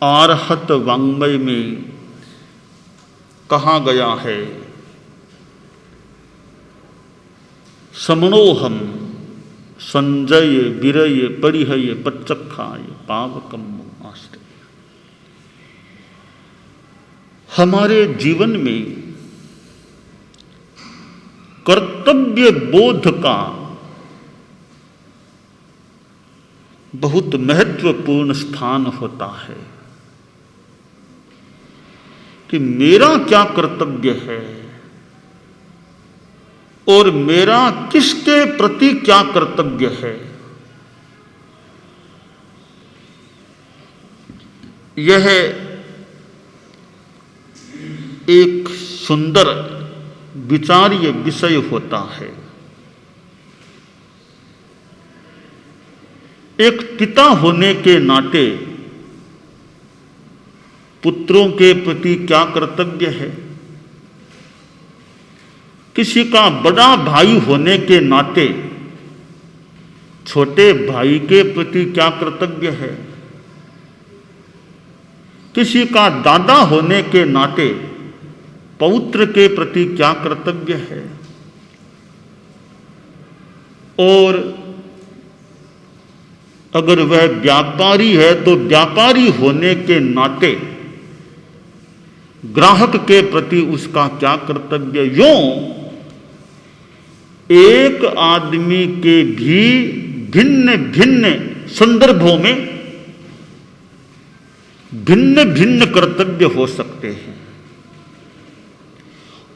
आर्हत वाङ्मय में कहा गया है, समणोहम संजय विरय परिहय पच्चक्षाय पावकम आश्रय। हमारे जीवन में कर्तव्य बोध का बहुत महत्वपूर्ण स्थान होता है कि मेरा क्या कर्तव्य है और मेरा किसके प्रति क्या कर्तव्य है। यह एक सुंदर विचार्य विषय होता है। एक पिता होने के नाते पुत्रों के प्रति क्या कर्तव्य है, किसी का बड़ा भाई होने के नाते छोटे भाई के प्रति क्या कर्तव्य है, किसी का दादा होने के नाते पौत्र के प्रति क्या कर्तव्य है, और अगर वह व्यापारी है तो व्यापारी होने के नाते ग्राहक के प्रति उसका क्या कर्तव्य। यूं एक आदमी के भी भिन्न भिन्न संदर्भों में भिन्न भिन्न कर्तव्य हो सकते हैं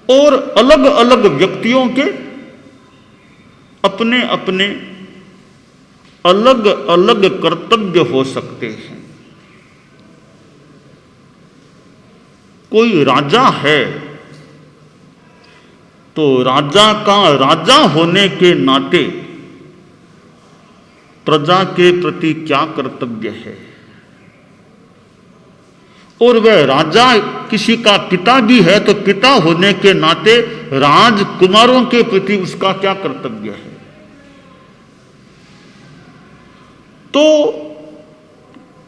और अलग अलग व्यक्तियों के अपने अपने अलग अलग कर्तव्य हो सकते हैं। कोई राजा है तो राजा का राजा होने के नाते प्रजा के प्रति क्या कर्तव्य है, और वह राजा किसी का पिता भी है तो पिता होने के नाते राजकुमारों के प्रति उसका क्या कर्तव्य है। तो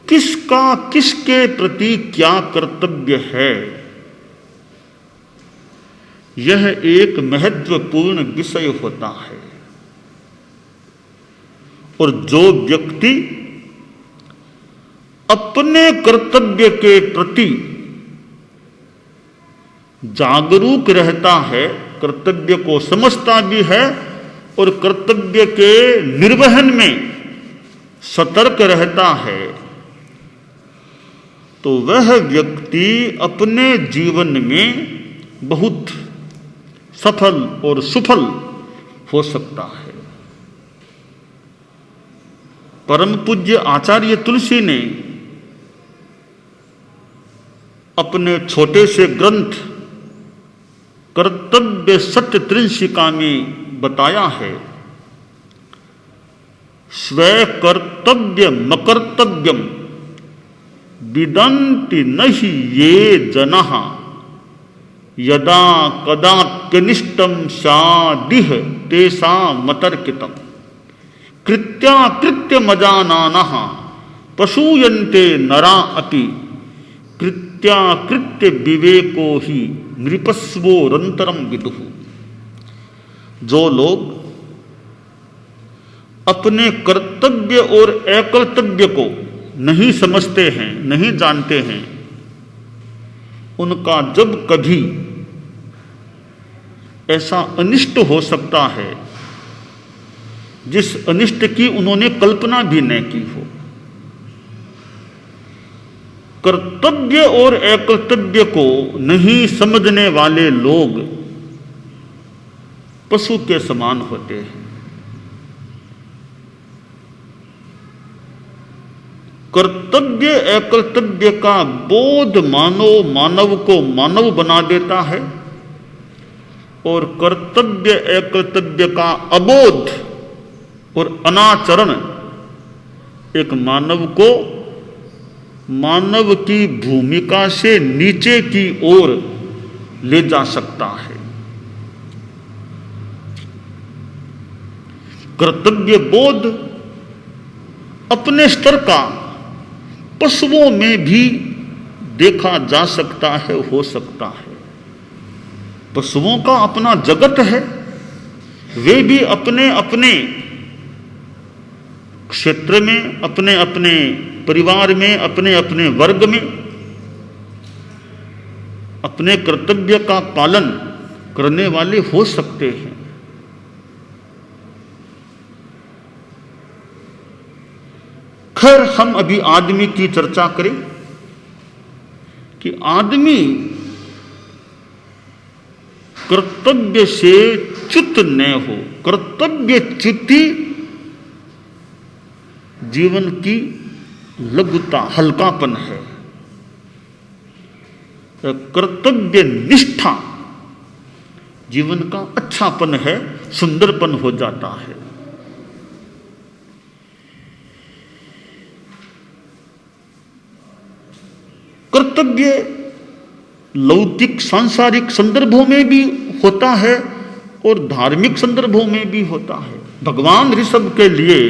किसका किसके प्रति क्या कर्तव्य है, यह एक महत्वपूर्ण विषय होता है। और जो व्यक्ति अपने कर्तव्य के प्रति जागरूक रहता है, कर्तव्य को समझता भी है और कर्तव्य के निर्वहन में सतर्क रहता है, तो वह व्यक्ति अपने जीवन में बहुत सफल और सुफल हो सकता है। परम पूज्य आचार्य तुलसी ने अपने छोटे से ग्रंथ कर्तव्य सत्य त्रिंशिका में बताया है, स्वे कर्तव्य मकर्तव्यम विदन्ति नहि ये जनः यदा कदाप्यनिष्टं स्यादिह तेषाम् मतर्कितम् कृत्याकृत्यमजानानः पशूयन्ते नरा अपि कृत्याकृत्य विवेको ही नृपस्वोरन्तरं विदुः। जो लोग अपने कर्तव्य और अकर्तव्य को नहीं समझते हैं, नहीं जानते हैं, उनका जब कभी ऐसा अनिष्ट हो सकता है जिस अनिष्ट की उन्होंने कल्पना भी न की हो। कर्तव्य और अकर्तव्य को नहीं समझने वाले लोग पशु के समान होते हैं। कर्तव्य अकर्तव्य का बोध मानव को मानव बना देता है और कर्तव्य अकर्तव्य का अबोध और अनाचरण एक मानव को मानव की भूमिका से नीचे की ओर ले जा सकता है। कर्तव्य बोध अपने स्तर का पशुओं में भी देखा जा सकता है, हो सकता है। पशुओं का अपना जगत है, वे भी अपने अपने क्षेत्र में, अपने अपने परिवार में, अपने अपने वर्ग में अपने कर्तव्य का पालन करने वाले हो सकते हैं। खैर, हम अभी आदमी की चर्चा करें कि आदमी कर्तव्य से च्युत न हो। कर्तव्य च्युति जीवन की लघुता, हल्कापन है। कर्तव्य निष्ठा जीवन का अच्छापन है, सुंदरपन हो जाता है। कर्तव्य लौकिक सांसारिक संदर्भों में भी होता है और धार्मिक संदर्भों में भी होता है। भगवान ऋषभ के लिए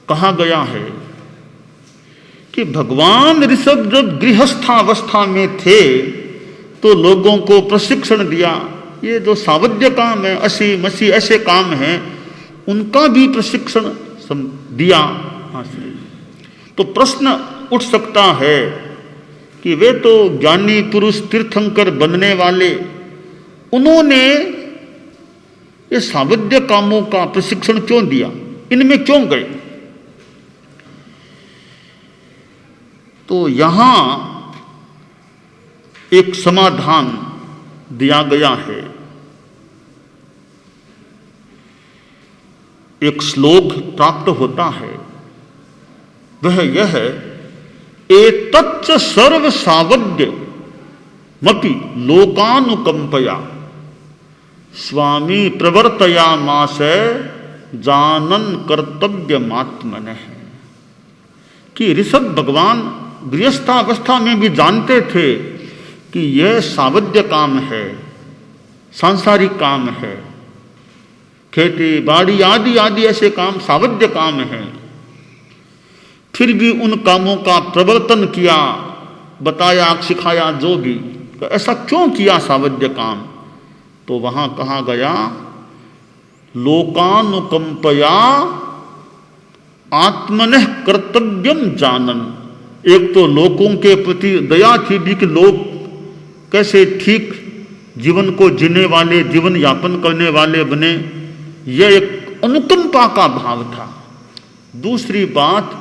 कहा गया है कि भगवान ऋषभ जब गृहस्थावस्था में थे तो लोगों को प्रशिक्षण दिया। ये जो सावध्य काम है, असी मसी ऐसे काम हैं, उनका भी प्रशिक्षण दिया। तो प्रश्न उठ सकता है कि वे तो ज्ञानी पुरुष तीर्थंकर बनने वाले, उन्होंने ये सावध्य कामों का प्रशिक्षण क्यों दिया, इनमें क्यों गए? तो यहां एक समाधान दिया गया है। एक श्लोक प्राप्त होता है, वह यह है, एतच्च सर्व सावध्य मपि लोकानुकंपया स्वामी प्रवर्तयामास जानन कर्तव्यमात्मनः। कि ऋषभ भगवान गृहस्थावस्था में भी जानते थे कि यह सावध्य काम है, सांसारिक काम है, खेती बाड़ी आदि आदि ऐसे काम सावध्य काम है। फिर भी उन कामों का प्रवर्तन किया, बताया, सिखाया, जो भी। तो ऐसा क्यों किया सावध्य काम? तो वहां कहा गया, लोकानुकंपया आत्मनः कर्तव्यम जानन। एक तो लोगों के प्रति दया थी भी कि लोग कैसे ठीक जीवन को जीने वाले, जीवन यापन करने वाले बने, यह एक अनुकंपा का भाव था। दूसरी बात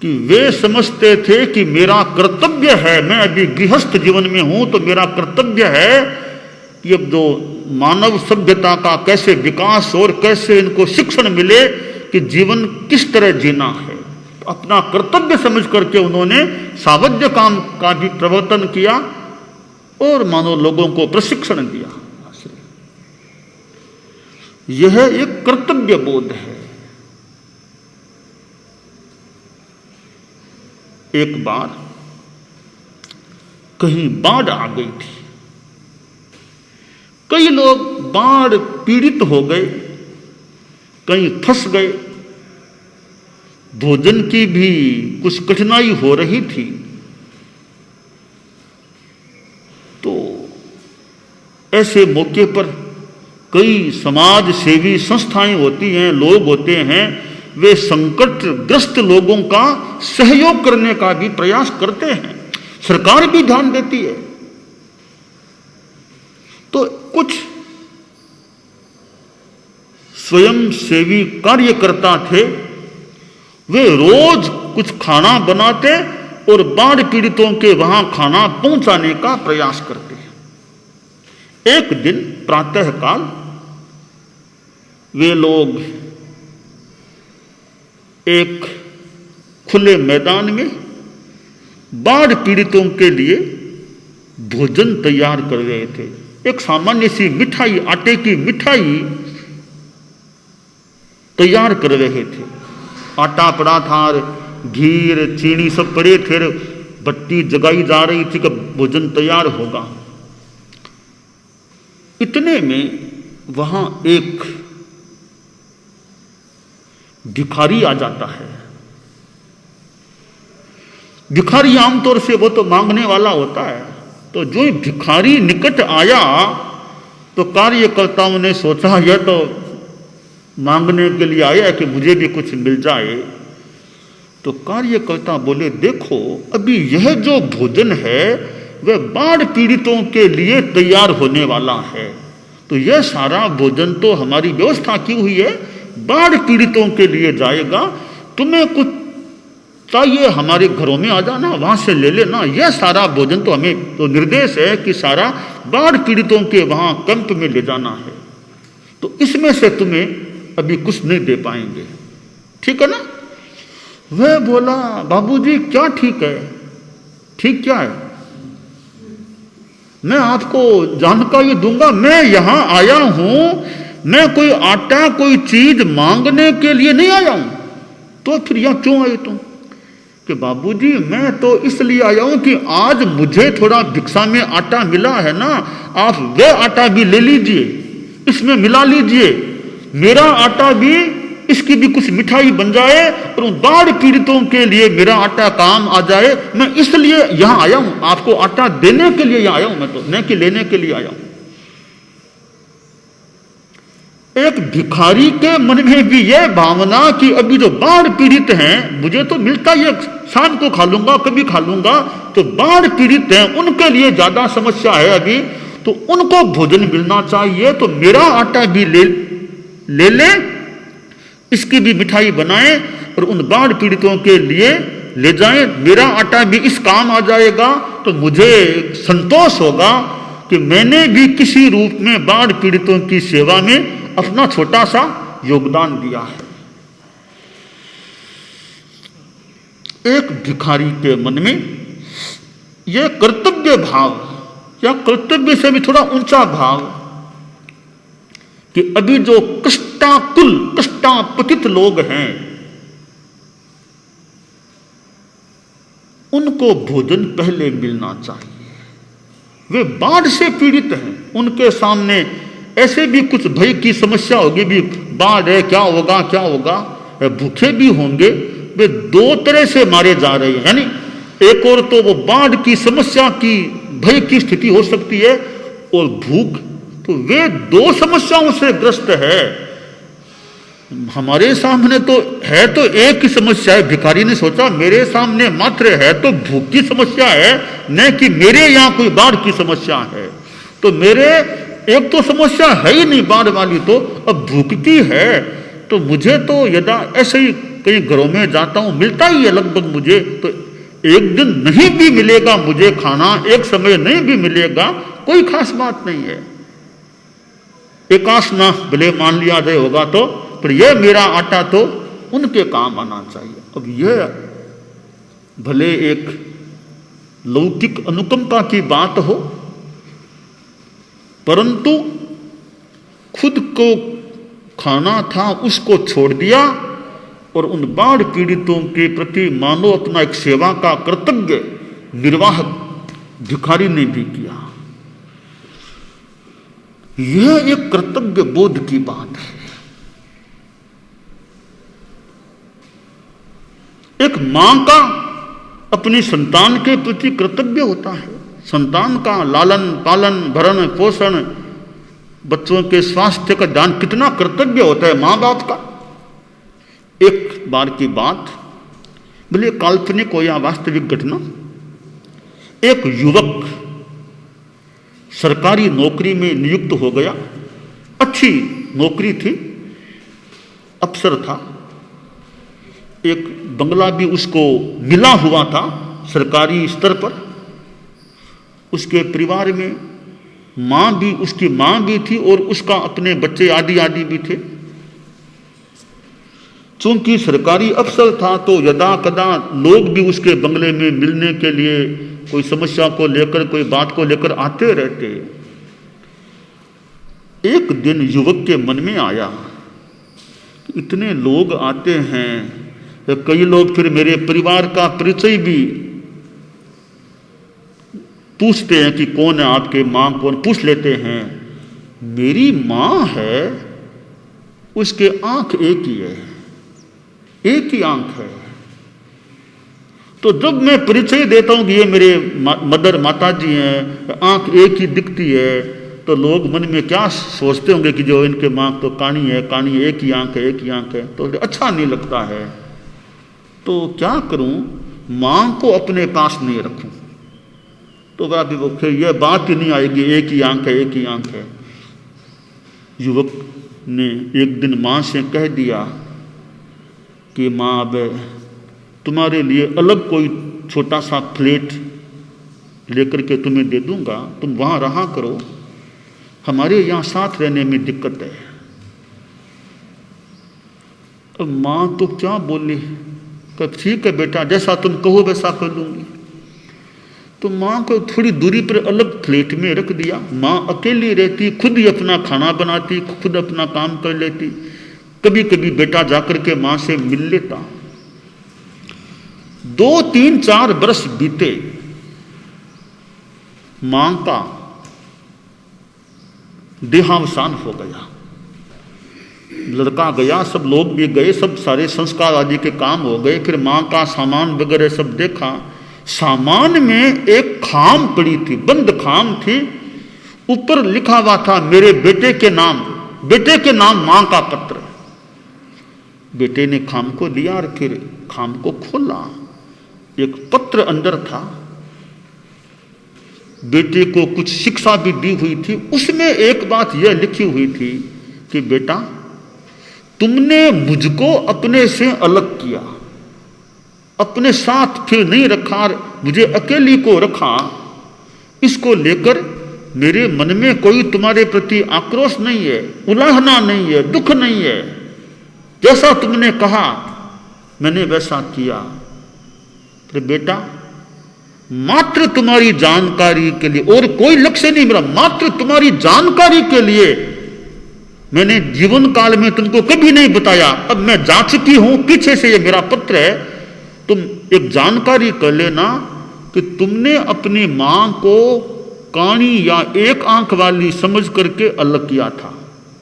कि वे समझते थे कि मेरा कर्तव्य है, मैं अभी गृहस्थ जीवन में हूं तो मेरा कर्तव्य है कि अब जो मानव सभ्यता का कैसे विकास और कैसे इनको शिक्षण मिले कि जीवन किस तरह जीना है। तो अपना कर्तव्य समझ करके उन्होंने सावध्य काम का भी प्रवर्तन किया और मानो लोगों को प्रशिक्षण दिया। यह एक कर्तव्य बोध है। एक बार कहीं बाढ़ आ गई थी, कई लोग बाढ़ पीड़ित हो गए, कहीं फंस गए, भोजन की भी कुछ कठिनाई हो रही थी। तो ऐसे मौके पर कई समाज सेवी संस्थाएं होती हैं, लोग होते हैं, वे संकटग्रस्त लोगों का सहयोग करने का भी प्रयास करते हैं। सरकार भी ध्यान देती है। तो कुछ स्वयं सेवी कार्यकर्ता थे, वे रोज कुछ खाना बनाते और बाढ़ पीड़ितों के वहां खाना पहुंचाने का प्रयास करते हैं। एक दिन प्रातःकाल वे लोग एक खुले मैदान में बाढ़ पीड़ितों के लिए भोजन तैयार कर रहे थे। एक सामान्य सी मिठाई, आटे की मिठाई तैयार कर रहे थे। आटा पड़ा था, घी चीनी सब पड़े थे, बत्ती जगाई जा रही थी कि भोजन तैयार होगा। इतने में वहां एक भिखारी आ जाता है। भिखारी आमतौर से वो तो मांगने वाला होता है। तो जो भिखारी निकट आया तो कार्यकर्ताओं ने सोचा यह तो मांगने के लिए आया है कि मुझे भी कुछ मिल जाए। तो कार्यकर्ता बोले, देखो अभी यह जो भोजन है वह बाढ़ पीड़ितों के लिए तैयार होने वाला है, तो यह सारा भोजन तो हमारी व्यवस्था की हुई है, बाढ़ पीड़ितों के लिए जाएगा। तुम्हें कुछ चाहिए हमारे घरों में आ जाना, वहां से ले लेना। यह सारा भोजन तो हमें तो निर्देश है कि सारा बाढ़ पीड़ितों के वहां कैंप में ले जाना है, तो इसमें से तुम्हें अभी कुछ नहीं दे पाएंगे, ठीक है ना। वह बोला, बाबूजी क्या ठीक है? ठीक क्या है? मैं आपको जानकारी दूंगा, मैं यहां आया हूं, मैं कोई आटा कोई चीज मांगने के लिए नहीं आया हूं। तो फिर यहां क्यों आए तुम? कि बाबूजी मैं तो इसलिए आया हूं कि आज मुझे थोड़ा भिक्षा में आटा मिला है ना, आप वह आटा भी ले लीजिए, इसमें मिला लीजिए, मेरा आटा भी, इसकी भी कुछ मिठाई बन जाए और उन बाढ़ पीड़ितों के लिए मेरा आटा काम आ जाए। मैं इसलिए यहां आया हूं, आपको आटा देने के लिए यहां आया हूं, मैं तो न कि लेने के लिए आया हूं। एक भिखारी के मन में भी यह भावना कि अभी जो बाढ़ पीड़ित हैं, मुझे तो मिलता ही शाम को खा लूंगा, कभी खा लूंगा, तो बाढ़ पीड़ित हैं उनके लिए ज्यादा समस्या है अभी, तो उनको भोजन मिलना चाहिए, तो मेरा आटा भी ले ले, इसकी भी मिठाई बनाएं और उन बाढ़ पीड़ितों के लिए ले जाएं, मेरा आटा भी इस काम आ जाएगा, तो मुझे संतोष होगा कि मैंने भी किसी रूप में बाढ़ पीड़ितों की सेवा में अपना छोटा सा योगदान दिया है। एक भिखारी के मन में यह कर्तव्य भाव या कर्तव्य से भी थोड़ा ऊंचा भाव कि अभी जो कष्टाकुल कष्टापतित लोग हैं उनको भोजन पहले मिलना चाहिए। वे बाढ़ से पीड़ित हैं, उनके सामने ऐसे भी कुछ भय की समस्या होगी, भी बाढ़ है, क्या होगा क्या होगा, भूखे भी होंगे, वे दो तरह से मारे जा रहे हैं। यानी एक और तो वो बाढ़ की समस्या की भय की स्थिति हो सकती है और भूख, तो वे दो समस्याओं से ग्रस्त है। हमारे सामने तो है तो एक ही समस्या है, भिखारी ने सोचा मेरे सामने मात्र है तो भूख की समस्या है, न कि मेरे यहां कोई बाढ़ की समस्या है। तो मेरे एक तो समस्या है ही नहीं बाढ़ वाली, तो अब भूख की है, तो मुझे तो यदा ऐसे ही कई घरों में जाता हूं मिलता ही है लगभग मुझे, तो एक दिन नहीं भी मिलेगा मुझे खाना, एक समय नहीं भी मिलेगा, कोई खास बात नहीं है, एकाश ना भले मान लिया जाए होगा तो, पर यह मेरा आटा तो उनके काम आना चाहिए। अब यह भले एक लौकिक अनुकंपा की बात हो, परंतु खुद को खाना था उसको छोड़ दिया और उन बाढ़ पीड़ितों के प्रति मानो अपना एक सेवा का कर्तव्य निर्वाह भिखारी ने भी किया। यह एक कर्तव्य बोध की बात है। एक मां का अपनी संतान के प्रति कर्तव्य होता है, संतान का लालन पालन भरण पोषण, बच्चों के स्वास्थ्य का ध्यान, कितना कर्तव्य होता है मां बाप का। एक बार की बात, बोले काल्पनिक हो या वास्तविक घटना, एक युवक सरकारी नौकरी में नियुक्त हो गया, अच्छी नौकरी थी, अफसर था, एक बंगला भी उसको मिला हुआ था सरकारी स्तर पर, उसके परिवार में मां भी, उसकी मां भी थी और उसका अपने बच्चे आदि आदि भी थे। चूंकि सरकारी अफसर था तो यदा कदा लोग भी उसके बंगले में मिलने के लिए कोई समस्या को लेकर, कोई बात को लेकर आते रहते। एक दिन युवक के मन में आया कि इतने लोग आते हैं, तो कई लोग फिर मेरे परिवार का परिचय भी पूछते हैं कि कौन है आपके मां, कौन, पूछ लेते हैं। मेरी मां है, उसके आंख एक ही है, एक ही आंख है, तो जब मैं परिचय देता हूं कि ये मेरे मदर माता जी हैं, आंख एक ही दिखती है, तो लोग मन में क्या सोचते होंगे कि जो इनके माँ तो कानी है, एक ही आंख है, एक ही आंख है, तो अच्छा नहीं लगता है। तो क्या करूं, माँ को अपने पास नहीं रखूं तो फिर यह बात ही नहीं आएगी, एक ही आंख है, एक ही आंख है। युवक ने एक दिन माँ से कह दिया कि माँ अब तुम्हारे लिए अलग कोई छोटा सा फ्लैट लेकर के तुम्हें दे दूंगा, तुम वहाँ रहा करो, हमारे यहाँ साथ रहने में दिक्कत है। अब माँ तो क्या बोली, कब ठीक है बेटा, जैसा तुम कहो वैसा कर लूंगी। तो माँ को थोड़ी दूरी पर अलग फ्लैट में रख दिया। माँ अकेली रहती, खुद ही अपना खाना बनाती, खुद अपना काम कर लेती। कभी कभी बेटा जाकर के माँ से मिल लेता। 2, 3, 4 बरस बीते। माँ का देहावसान हो गया, लड़का गया, सब लोग भी गए, सब सारे संस्कार आदि के काम हो गए। फिर माँ का सामान वगैरह सब देखा। सामान में एक खाम पड़ी थी, बंद खाम थी, ऊपर लिखा हुआ था मेरे बेटे के नाम माँ का पत्र। बेटे ने खाम को लिया और फिर खाम को खोला, एक पत्र अंदर था। बेटे को कुछ शिक्षा भी दी हुई थी। उसमें एक बात यह लिखी हुई थी कि बेटा, तुमने मुझको अपने से अलग किया, अपने साथ फिर नहीं रखा, मुझे अकेली को रखा। इसको लेकर मेरे मन में कोई तुम्हारे प्रति आक्रोश नहीं है, उलाहना नहीं है, दुख नहीं है। जैसा तुमने कहा मैंने वैसा किया। तो बेटा, मात्र तुम्हारी जानकारी के लिए, और कोई लक्ष्य नहीं मेरा, मात्र तुम्हारी जानकारी के लिए मैंने जीवन काल में तुमको कभी नहीं बताया। अब मैं जा चुकी हूं, पीछे से ये मेरा पत्र है, तुम एक जानकारी कर लेना कि तुमने अपनी मां को कानी या एक आंख वाली समझ करके अलग किया था।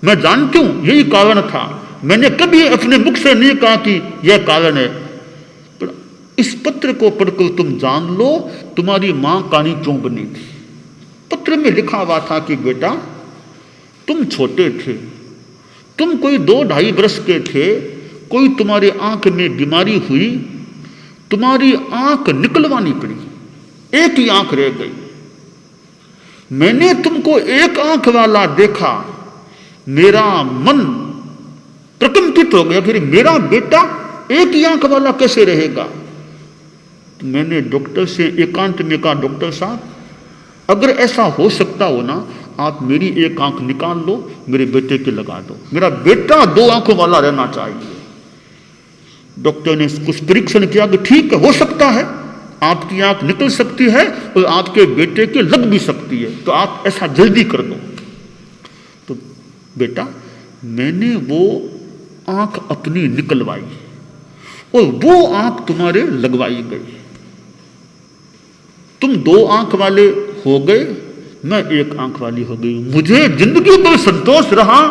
मैं जानती हूं यही कारण था, मैंने कभी अपने मुख से नहीं कहा कि यह कारण है। पर इस पत्र को पढ़कर तुम जान लो तुम्हारी मां कानी क्यों बनी थी। पत्र में लिखा हुआ था कि बेटा, तुम छोटे थे, तुम कोई 2-2.5 वर्ष के थे, कोई तुम्हारी आंख में बीमारी हुई, तुम्हारी आंख निकलवानी पड़ी, एक ही आंख रह गई। मैंने तुमको एक आंख वाला देखा, मेरा मन प्रकंपित हो गया, फिर मेरा बेटा एक ही आंख वाला कैसे रहेगा। तो मैंने डॉक्टर से एकांत में कहा, डॉक्टर साहब, अगर ऐसा हो सकता हो ना, आप मेरी एक आंख निकाल लो, मेरे बेटे के लगा दो, मेरा बेटा 2 आंखों वाला रहना चाहिए। डॉक्टर ने कुछ परीक्षण किया कि ठीक है, हो सकता है, आपकी आंख निकल सकती है और आपके बेटे के लग भी सकती है, तो आप ऐसा जल्दी कर दो। तो बेटा, मैंने वो आंख अपनी निकलवाई और वो आंख तुम्हारे लगवाई गई। तुम 2 आंख वाले हो गए, मैं 1 आंख वाली हो गई। मुझे जिंदगी पर संतोष रहा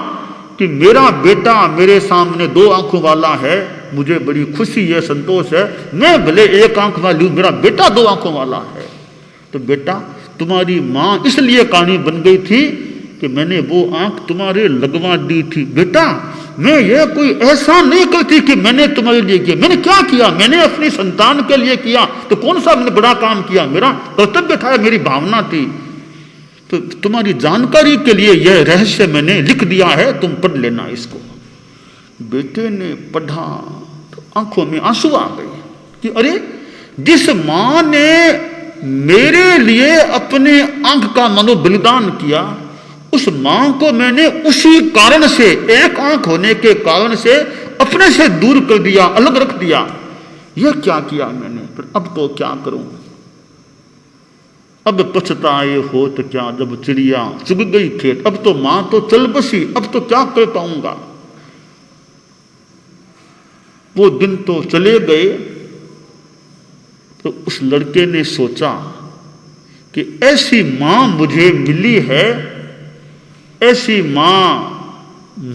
कि मेरा बेटा मेरे सामने 2 आंखों वाला है, मुझे बड़ी खुशी है, संतोष है। मैं भले 1 आंख वाली हूं, मेरा बेटा 2 आंखों वाला है। तो बेटा, तुम्हारी मां इसलिए कानी बन गई थी कि मैंने वो आंख तुम्हारे लगवा दी थी। बेटा, मैं ये कोई ऐसा नहीं करती कि मैंने तुम्हारे लिए किया। मैंने क्या किया? मैंने अपनी संतान के लिए किया। तो कौन सा मैंने बड़ा काम किया? मेरा कर्तव्य था, मेरी भावना थी। तो तुम्हारी जानकारी के लिए यह रहस्य मैंने लिख दिया है, तुम पढ़ लेना इसको। बेटे ने पढ़ा तो आंखों में आंसू आ गए कि अरे, जिस मां ने मेरे लिए अपने आंख का मानो बलिदान किया, उस मां को मैंने उसी कारण से, 1 आंख होने के कारण से अपने से दूर कर दिया, अलग रख दिया। यह क्या किया मैंने? फिर अब तो क्या करूं? अब पछताए हो तो क्या, जब चिड़िया चुग गई खेत। अब तो मां तो चल बसी, अब तो क्या कर पाऊंगा। वो दिन तो चले गए। तो उस लड़के ने सोचा कि ऐसी मां मुझे मिली है, ऐसी मां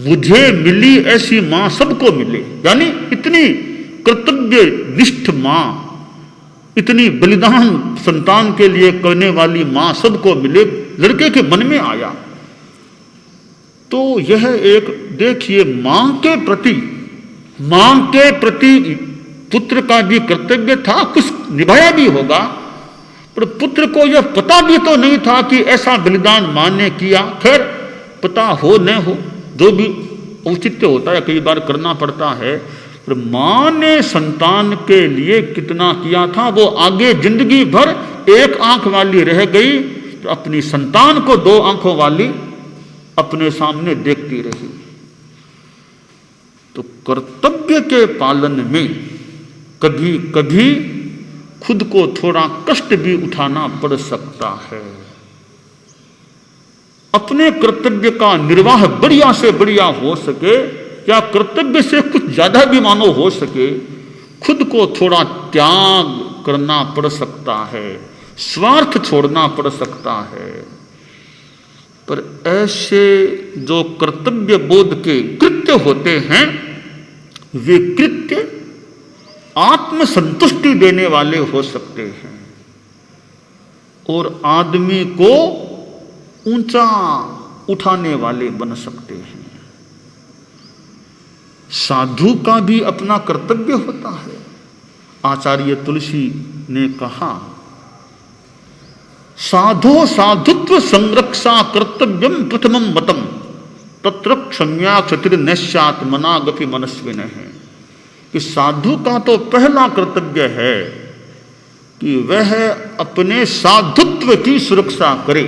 मुझे मिली, ऐसी मां सबको मिले। यानी इतनी कर्तव्य निष्ठ मां इतनी बलिदान संतान के लिए करने वाली मां सबको मिले, लड़के के मन में आया। तो यह एक देखिए मां के प्रति पुत्र का भी कर्तव्य था, कुछ निभाया भी होगा, पर पुत्र को यह पता भी तो नहीं था कि ऐसा बलिदान मां ने किया। खैर पता हो न हो, जो भी औचित्य होता है कई बार करना पड़ता है, पर मां ने संतान के लिए कितना किया था वो आगे जिंदगी भर एक आंख वाली रह गई, तो अपनी संतान को दो आंखों वाली अपने सामने देखती रही। तो कर्तव्य के पालन में कभी कभी खुद को थोड़ा कष्ट भी उठाना पड़ सकता है। अपने कर्तव्य का निर्वाह बढ़िया से बढ़िया हो सके, या कर्तव्य से कुछ ज्यादा भी मानो हो सके, खुद को थोड़ा त्याग करना पड़ सकता है, स्वार्थ छोड़ना पड़ सकता है। पर ऐसे जो कर्तव्य बोध के कृत्य होते हैं, वे कृत्य आत्मसंतुष्टि देने वाले हो सकते हैं और आदमी को ऊंचा उठाने वाले बन सकते हैं। साधु का भी अपना कर्तव्य होता है। आचार्य तुलसी ने कहा, साधो साधुत्व संरक्षा कर्तव्यम प्रथमम मतम तत्र क्षम्या क्षतिर्नश्यात् मनागपि मनस्विनः है कि साधु का तो पहला कर्तव्य है कि वह अपने साधुत्व की सुरक्षा करे,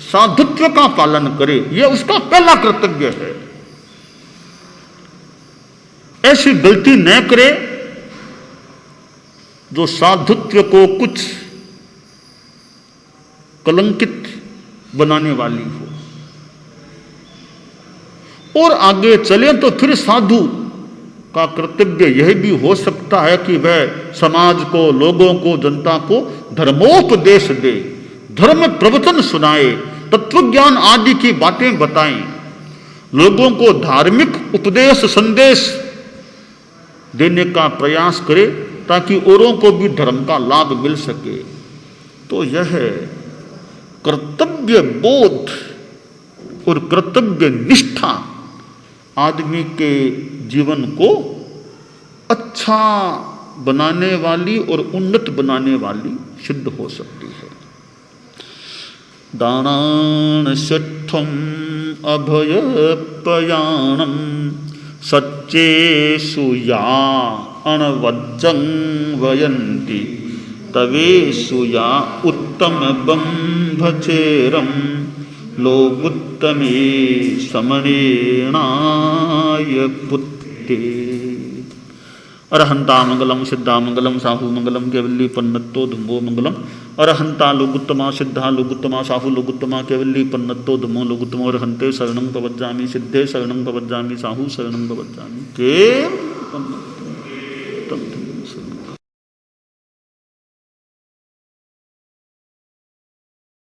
साधुत्व का पालन करे, यह उसका पहला कर्तव्य है। ऐसी गलती न करे जो साधुत्व को कुछ कलंकित बनाने वाली हो, और आगे चले तो फिर साधु का कर्तव्य यह भी हो सकता है कि वह समाज को, लोगों को, जनता को धर्मोपदेश दे, धर्म प्रवचन सुनाए, तत्वज्ञान आदि की बातें बताएं, लोगों को धार्मिक उपदेश संदेश देने का प्रयास करे ताकि औरों को भी धर्म का लाभ मिल सके। तो यह कर्तव्य बोध और कर्तव्य निष्ठा आदमी के जीवन को अच्छा बनाने वाली और उन्नत बनाने वाली सिद्ध हो सकती है। दानान सत्वम अभयपयाणम सच्चेषु या अणवज्जं वयन्ति तवेषु या उत्तम बंभचेरम लोगुत्तमे समनेणाय पुत्ते। अरहंता मंगलम सिद्धा मंगलम साहु मंगलम केवली पन्नत्तो धुम्बो मंगलम। अरहंता लोगुत्तमा सिद्धा लोगुत्तमा साहु लोगुत्तमा केवली पन्नत्तो धुम्बो लोगुत्तमो अरहंते शरणं प्रपज्जामि सिद्धे शरणं प्रपज्जामि साहु शरणं प्रपज्जामि केवली।